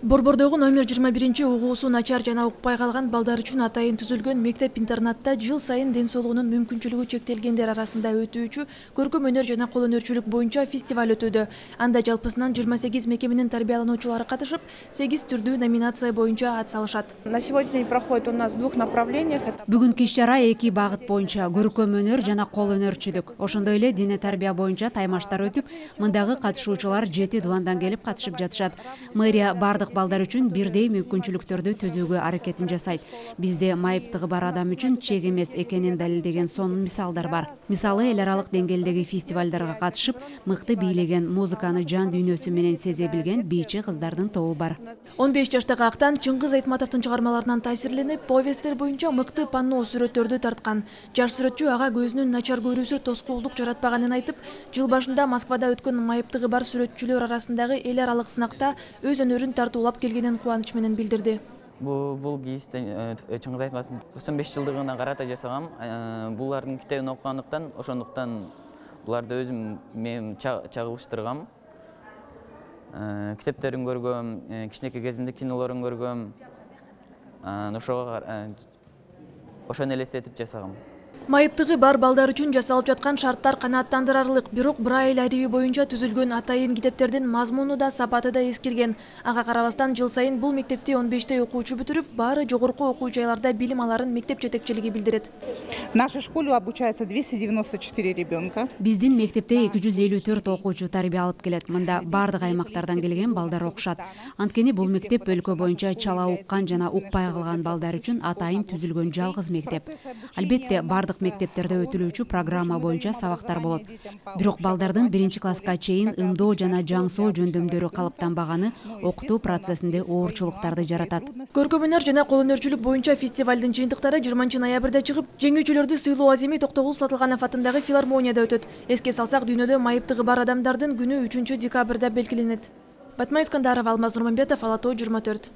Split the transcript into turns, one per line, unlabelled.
Борбордогу номер 21 угуусу начар жана укпай калган балдар үчүн атайын түзүлгөн мектеп-интернатта жыл сайын ден соолугунун мүмкүнчүлүгү чектелгендер арасында өтүүчү көркөм өнөр жана кол өнөрчүлүк боюнча фестиваль өтүүдө. Анда жалпысынан 28 мекеменин тарбиялануучулары катышып, 8 түрдүү номинация боюнча ат салышат.
На сегодняшний день проходит у нас в двух направлениях.
Бүгүнкү иш-чара эки багыт боюнча көркөм өнөр жана кол өнөрчүлүк. Ошондой эле дине тарбия боюнча таймаштар өтүп, мындагы катышуучулар 7 дубандан келип катышып жатышат. Мэрия бардык балдар үчүн бирдей мүмкүнчүлүктөрдү түзүүгө аракетин жасайт. Бизде майыптыгы бар адам үчүн чек эмес экенин далилдеген сонун мисалдар бар. Мисалы, эл аралык деңгээлдеги фестивалдарга катышып, мыкты бийлеген, музыканы жан дүйнөсү менен сезе билген бийчи кыздардын тобу бар.
15 жаштагы Актан Чыңгыз Айтматовдун чыгармаларынан таасирленип, повесттер боюнча мыкты панно сүрөттөрдү тарткан. Жаш сүрөтчү ага көзүнүн начар көрүүсү тоскоолдук жаратпаганын айтып, жыл башында Москвада өткөн майыптыгы бар сүрөтчүлөр арасындагы эл аралык сынакта өз өнөрүн тартуулап келгенин кубаныч менен билдирди.
Бул кийизди Чыңгыз Айтматовдун 95 жылдыгына карата жасагам. Булардын китебин окугандыктан, ошондуктан буларды өзүм мен чагылыштыргам. Китептерин көргөм, кичинекей кезимде кинолорун көргөм. Ошону элестетип жасагам.
Майыптыгы бар балдар үчүн жасалып жаткан шарттар канааттандырарлык, бирок Брайль адиби боюнча түзүлгөн атайын китептердин мазмуну да сапаты да эскирген. Ага карабастан жыл сайын бул мектепти 15 окуучу бүтүрүп, баары жогорку окуу жайларда билим аларын мектеп жетекчилиги билдирет.
В нашей школе обучается 294 ребенка.
Биздин мектепте 254 окуучу тарбия алып келет. Мында бардык аймактардан келген балдар окушат. Анткени бул мектеп өлкө боюнча чала уккан жана укпай калган балдар үчүн атайын түзүлгөн жалгыз мектеп. Албетте, бардык мектептерде өтүлүүчү программа боюнча сабактар болот. Бирок балдардын 1-класска чейин ымдоо жана жаңсоо жөндөмдөрү калыптанбаганы окутуу процессинде оорчулуктарды жаратат.
Көркөм өнөр жана кол өнөрчүлүк боюнча фестивалдын жыйынтыктары 20 ноябрда чыгып, жеңүүчүлөрдү сыйлоо Аземи Токтогул Сатылганов атындагы филармонияда өтөт. Эске салсак, дүйнөдө майыптыгы бар адамдардын күнү 3 декабрда белгиленет. Батма Искандарова, Алмаз Нурманбетов, Ала Тоо 24.